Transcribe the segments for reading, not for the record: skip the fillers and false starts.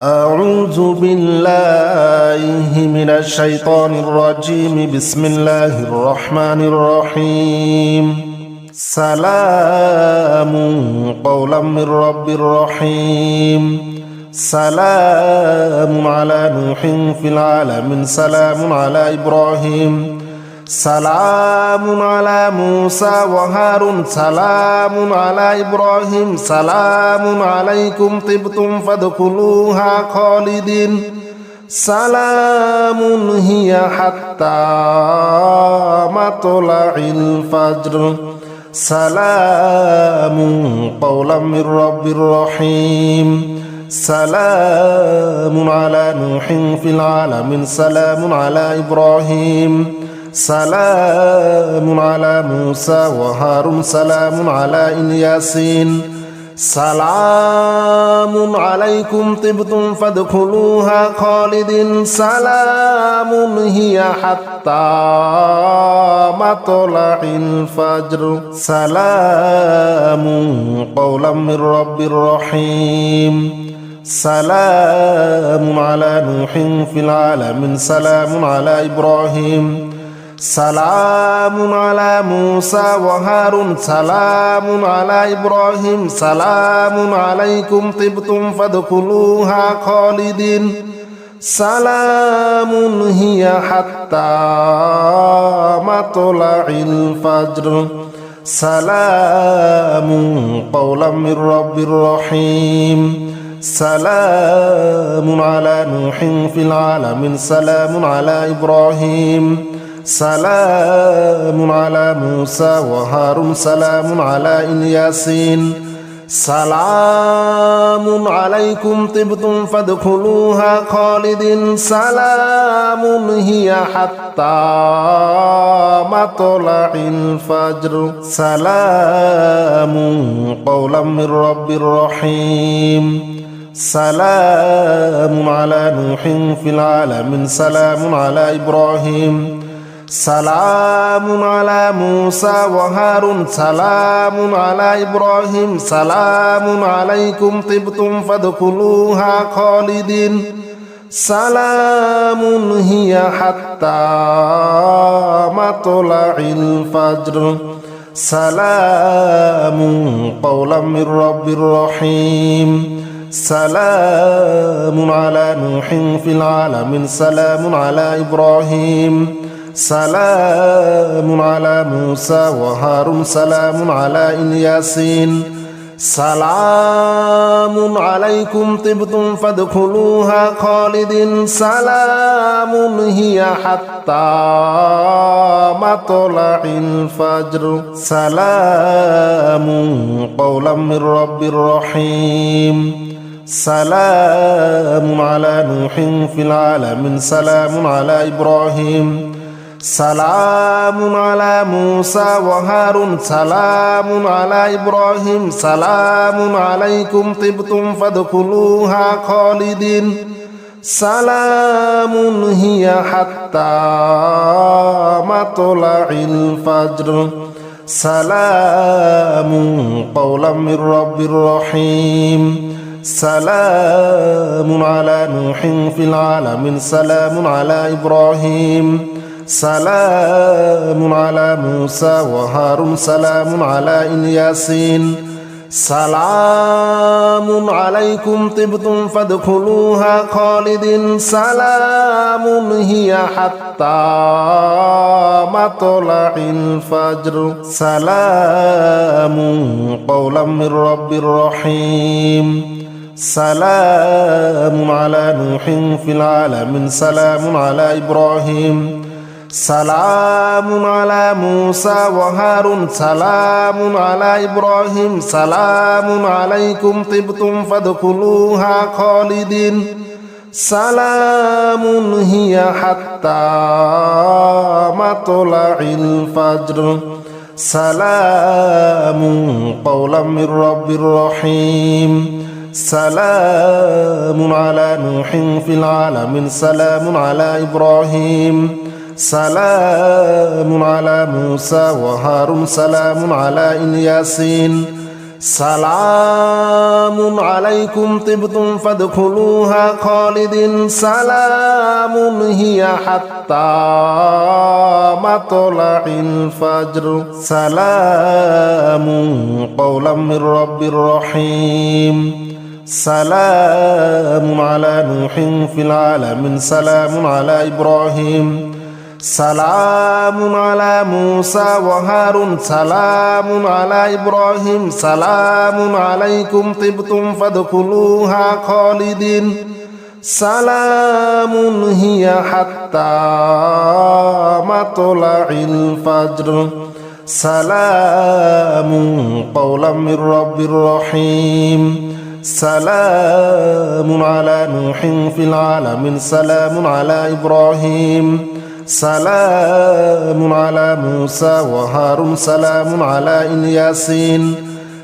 أعوذ بالله من الشيطان الرجيم. بسم الله الرحمن الرحيم. سلام قولا من رب رحيم. سلام على نوح في العالمين. سلام على إبراهيم. سلام على موسى وهارون. سلام على إبراهيم. سلام عليكم طبتم فادخلوها خالدين. سلام هي حتى مطلع الفجر. سلام قولا من رب رحيم. سلام على نوح في العالمين. سلام على إبراهيم. سلام على موسى وهارون. سلام على الياسين. سلام عليكم طبتم فادخلوها خالدين. سلام هي حتى مطلع الفجر. سلام قولا من رب رحيم. سلام على نوح في العالمين. سلام على إبراهيم. سلام على موسى وهارون. سلام على إبراهيم. سلام عليكم طبتم فادخلوها خالدين. سلام هي حتى مطلع الفجر. سلام قولا من رب رحيم. سلام على نوح في العالمين. سلام على إبراهيم. سلام على موسى وهارون. سلام على الياسين. سلام عليكم طبتم فادخلوها خالدين. سلام هي حتى مطلع الفجر. سلام قولا من رب رحيم. سلام على نوح في العالمين. سلام على إبراهيم. سلام على موسى وهارون. سلام على إبراهيم. سلام عليكم طبتم فادخلوها خالدين. سلام هي حتى مطلع الفجر. سلام قولا من رب رحيم. سلام على نوح في العالمين. سلام على إبراهيم. سلام على موسى وهارون. سلام على الياسين. سلام عليكم طبتم فادخلوها خالدين. سلام هي حتى مطلع الفجر. سلام قولا من رب رحيم. سلام على نوح في العالمين. سلام على إبراهيم. سلام على موسى وهارون. سلام على إبراهيم. سلام عليكم طبتم فادخلوها خالدين. سلام هي حتى مطلع الفجر. سلام قولا من رب رحيم. سلام على نوح في العالمين. سلام على إبراهيم. سلام على موسى وهارون. سلام على الياسين. سلام عليكم طبتم فادخلوها خالدين. سلام هي حتى مطلع الفجر. سلام قولا من رب رحيم. سلام على نوح في العالمين. سلام على إبراهيم. سلام على موسى وهارون. سلام على إبراهيم. سلام عليكم طبتم فادخلوها خالدين. سلام هي حتى مطلع الفجر. سلام قولا من رب رحيم. سلام على نوح في العالمين. سلام على إبراهيم. سلام على موسى وهارون. سلام على الياسين. سلام عليكم طبتم فادخلوها خالدين سلام هي حتى مطلع الفجر سلام قولا من رب رحيم سلام على نوح في العالمين سلام على إبراهيم سلام على موسى وهارون سلام على إبراهيم سلام عليكم طبتم فادخلوها خالدين سلام هي حتى مطلع الفجر سلام قولا من رب رحيم سلام على نوح في العالمين سلام على إبراهيم سلام على موسى وهارون سلام على الياسين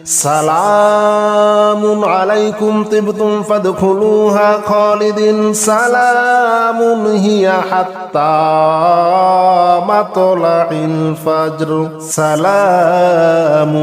سلام عليكم طبتم فادخلوها خالدين سلام هي حتى مطلع الفجر سلام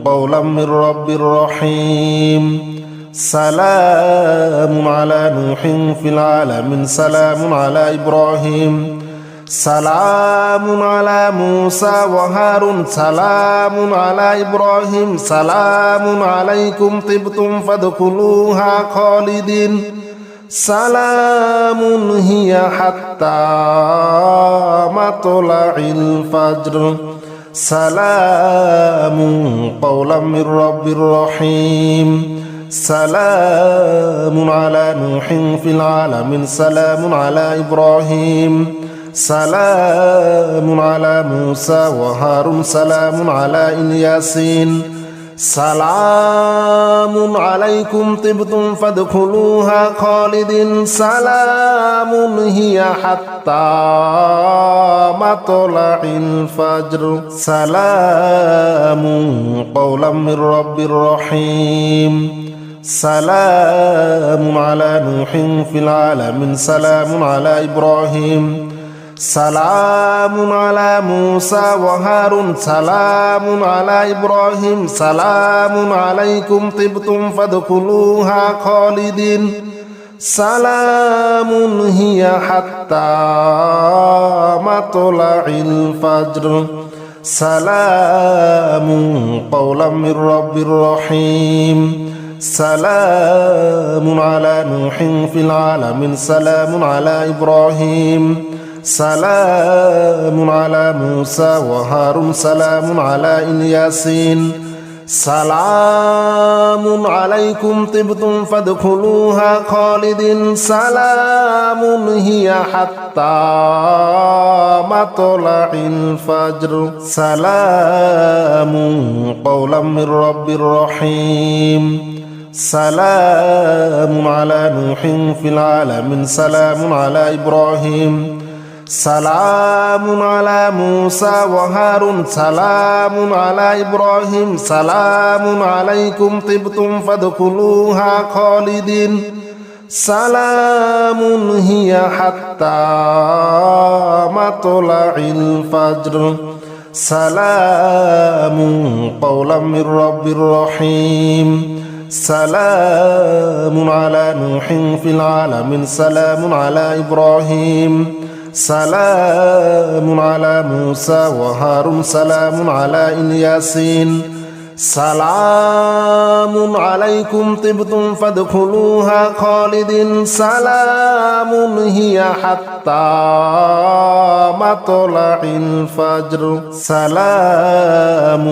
قولا من رب رحيم سلام على نوح في العالمين سلام على إبراهيم سلام على موسى وهارون سلام على إبراهيم سلام عليكم طبتم فادخلوها خالدين سلام هي حتى مطلع الفجر سلام قولا من رب رحيم سلام على نوح في العالمين سلام على إبراهيم سلام على موسى وهارون سلام على الياسين سلام عليكم طبتم فادخلوها خالدين سلام هي حتى مطلع الفجر سلام قولا من رب رحيم سلام على نوح في العالمين سلام على إبراهيم سلام على موسى وهارون سلام على إبراهيم سلام عليكم طبتم فادخلوها خالدين سلام هي حتى مطلع الفجر سلام قولا من رب رحيم سلام على نوح في العالمين سلام على إبراهيم سلام على موسى وهارون سلام على الياسين سلام عليكم طبتم فادخلوها خالدين سلام هي حتى مطلع الفجر سلام قولا من رب رحيم سلام على نوح في العالمين سلام على إبراهيم سلام على موسى وهارون سلام على إبراهيم سلام عليكم طبتم فادخلوها خالدين سلام هي حتى مطلع الفجر سلام قولا من رب رحيم سلام على نوح في العالمين سلام على إبراهيم سلام على موسى وهارون سلام على الياسين سلام عليكم طبتم فادخلوها خالدين سلام هي حتى مطلع الفجر سلام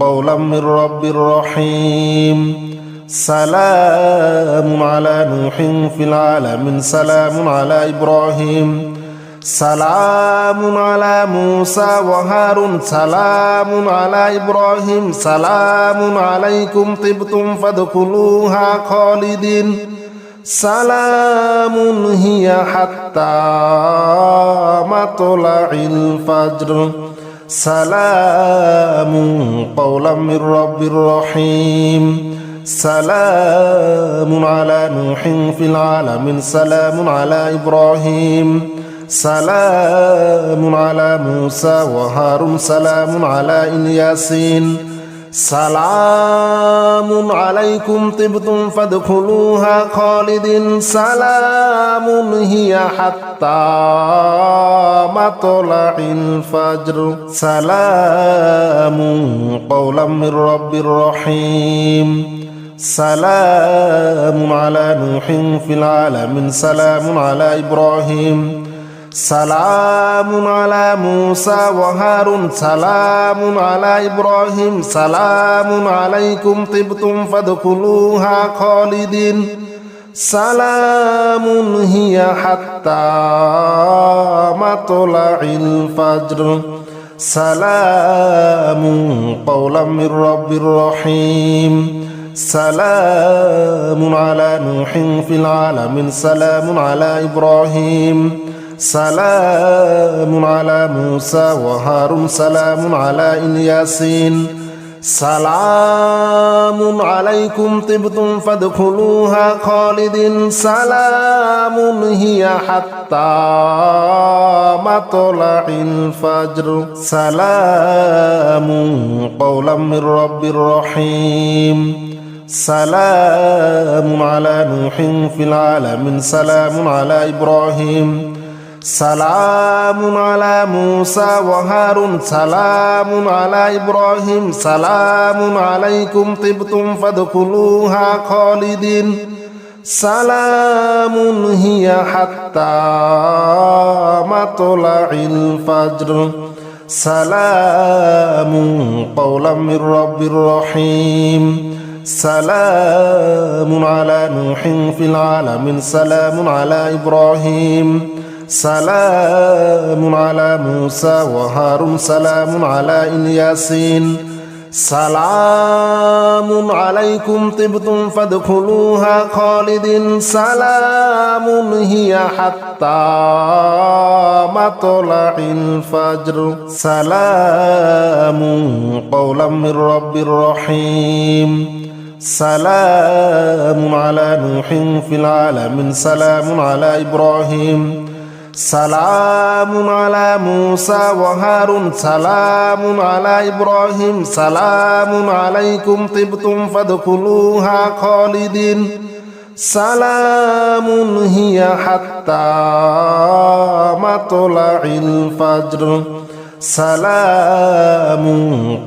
قولا من رب رحيم سلام على نوح في العالمين سلام على إبراهيم سلام على موسى وهارون سلام على إبراهيم سلام عليكم طبتم فادخلوها خالدين سلام هي حتى مطلع الفجر سلام قولا من رب رحيم سلام على نوح في العالمين سلام على إبراهيم سلام على موسى وهارون سلام على الياسين سلام عليكم طبتم فادخلوها خالدين سلام هي حتى مطلع الفجر سلام قولا من رب رحيم سلام على نوح في العالمين سلام على إبراهيم سلام على موسى وهارون سلام على إبراهيم سلام عليكم طبتم فادخلوها خالدين سلام هي حتى مطلع الفجر سلام قولا من رب رحيم سلام على نوح في العالمين سلام على إبراهيم سلام على موسى وهارون سلام على الياسين سلام عليكم طبتم فادخلوها خالدين سلام هي حتى مطلع الفجر سلام قولا من رب رحيم سلام على نوح في العالمين سلام على إبراهيم سلام على موسى وهارون سلام على إبراهيم سلام عليكم طبتم فادخلوها خالدين سلام هي حتى مطلع الفجر سلام قولا من رب رحيم سلام على نوح في العالمين سلام على إبراهيم سلام على موسى وهارون سلام على الياسين سلام عليكم طبتم فادخلوها خالدين سلام هي حتى مطلع الفجر سلام قولا من رب رحيم سلام على نوح في العالمين سلام على إبراهيم سلام على موسى وهارون سلام على إبراهيم سلام عليكم طبتم فادخلوها خالدين سلام هي حتى مطلع الفجر سلام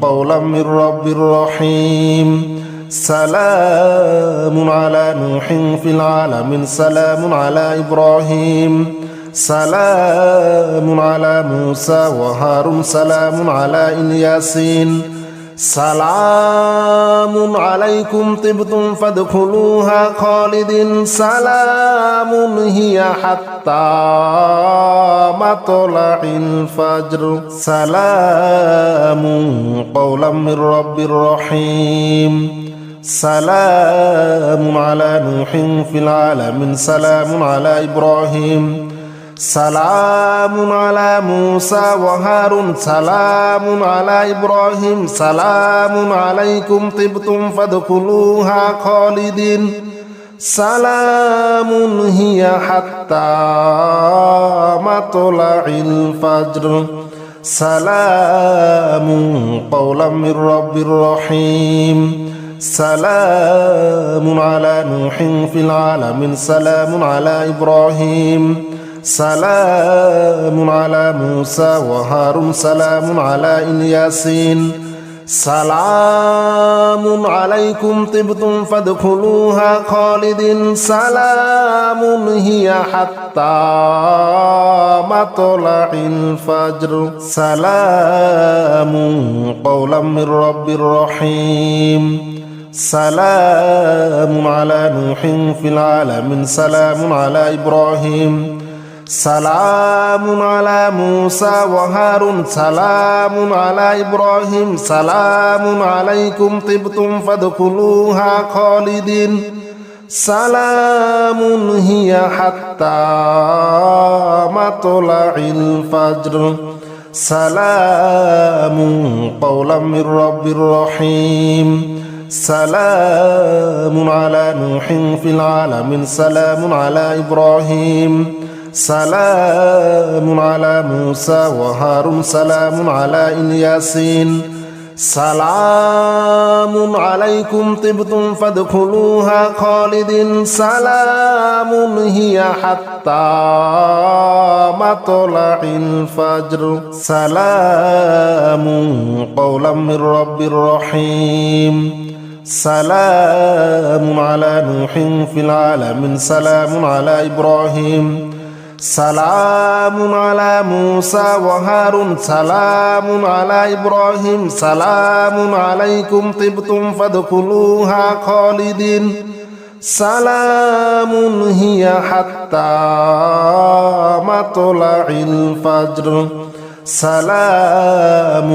قولا من رب رحيم سلام على نوح في العالمين سلام على إبراهيم سلام على موسى وهارون سلام على الياسين سلام عليكم طبتم فادخلوها خالدين سلام هي حتى مطلع الفجر سلام قولا من رب رحيم سلام على نوح في العالمين سلام على إبراهيم سلام على موسى وهارون سلام على إبراهيم سلام عليكم طبتم فادخلوها خالدين سلام هي حتى مطلع الفجر سلام قولا من رب رحيم سلام على نوح في العالمين سلام على إبراهيم سلام على موسى وهارون سلام على الياسين سلام عليكم طبتم فادخلوها خالدين سلام هي حتى مطلع الفجر سلام قولا من رب رحيم سلام على نوح في العالمين سلام على إبراهيم سلام على موسى وهارون سلام على إبراهيم سلام عليكم طبتم فادخلوها خالدين سلام هي حتى مطلع الفجر سلام قولا من رب رحيم سلام على نوح في العالمين سلام على إبراهيم سلام على موسى وهارون سلام على الياسين سلام عليكم طبتم فادخلوها خالدين سلام هي حتى مطلع الفجر سلام قولا من رب رحيم سلام على نوح في العالمين سلام على إبراهيم سلام على موسى وهارون سلام على إبراهيم سلام عليكم طبتم فادخلوها خالدين سلام هي حتى مطلع الفجر سلام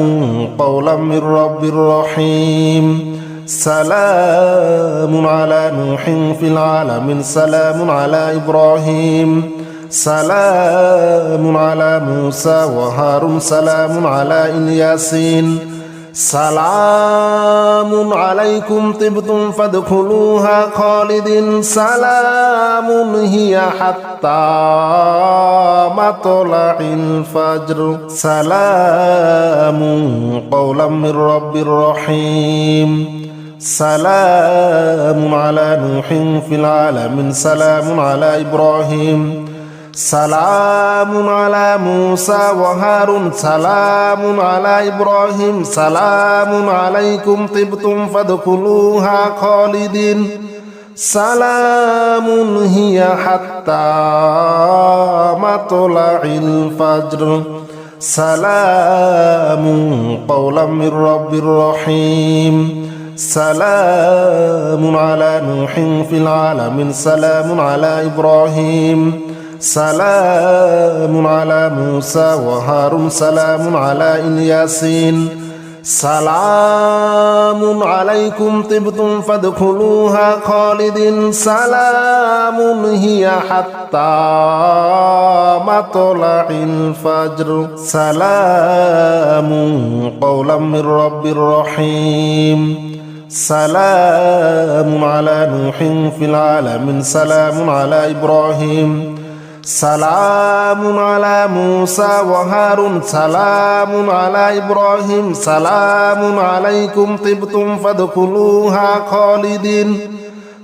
قولا من رب رحيم سلام على نوح في العالمين سلام على إبراهيم سلام على موسى وهارون سلام على الياسين سلام عليكم طبتم فادخلوها خالدين سلام هي حتى مطلع الفجر سلام قولا من رب رحيم سلام على نوح في العالمين سلام على إبراهيم سلام على موسى وهارون سلام على إبراهيم سلام عليكم طبتم فادخلوها خالدين سلام هي حتى مطلع الفجر سلام قولا من رب رحيم سلام على نوح في العالمين سلام على إبراهيم سلام على موسى وهارون سلام على الياسين سلام عليكم طبتم فادخلوها خالدين سلام هي حتى مطلع الفجر سلام قولا من رب رحيم سلام على نوح في العالمين سلام على إبراهيم سلام على موسى وهارون سلام على إبراهيم سلام عليكم طبتم فادخلوها خالدين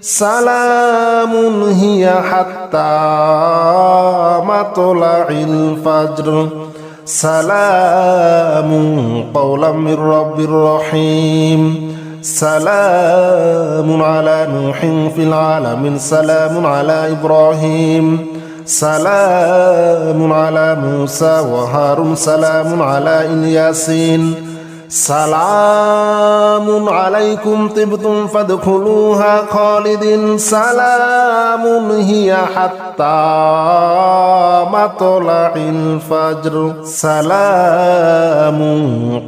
سلام هي حتى مطلع الفجر سلام قولا من رب رحيم سلام على نوح في العالمين سلام على إبراهيم سلام على موسى وهارون سلام على الياسين سلام عليكم طبتم فادخلوها خالدين سلام هي حتى مطلع الفجر سلام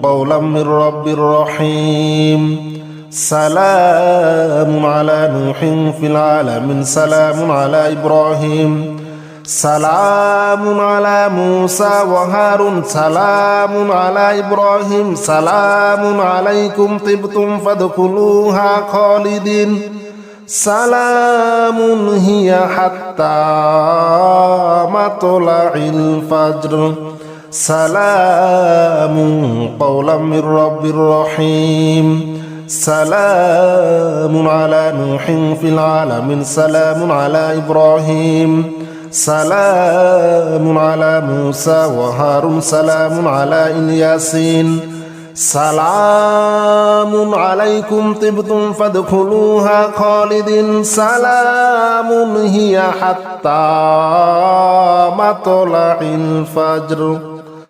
قولا من رب رحيم سلام على نوح في العالمين سلام على إبراهيم سلام على موسى وهارون سلام على إبراهيم سلام عليكم طبتم فادخلوها خالدين سلام هي حتى مطلع الفجر سلام قولا من رب رحيم سلام على نوح في العالمين سلام على إبراهيم سلام على موسى وهارون سلام على الياسين سلام عليكم طبتم فادخلوها خالدين سلام هي حتى مطلع الفجر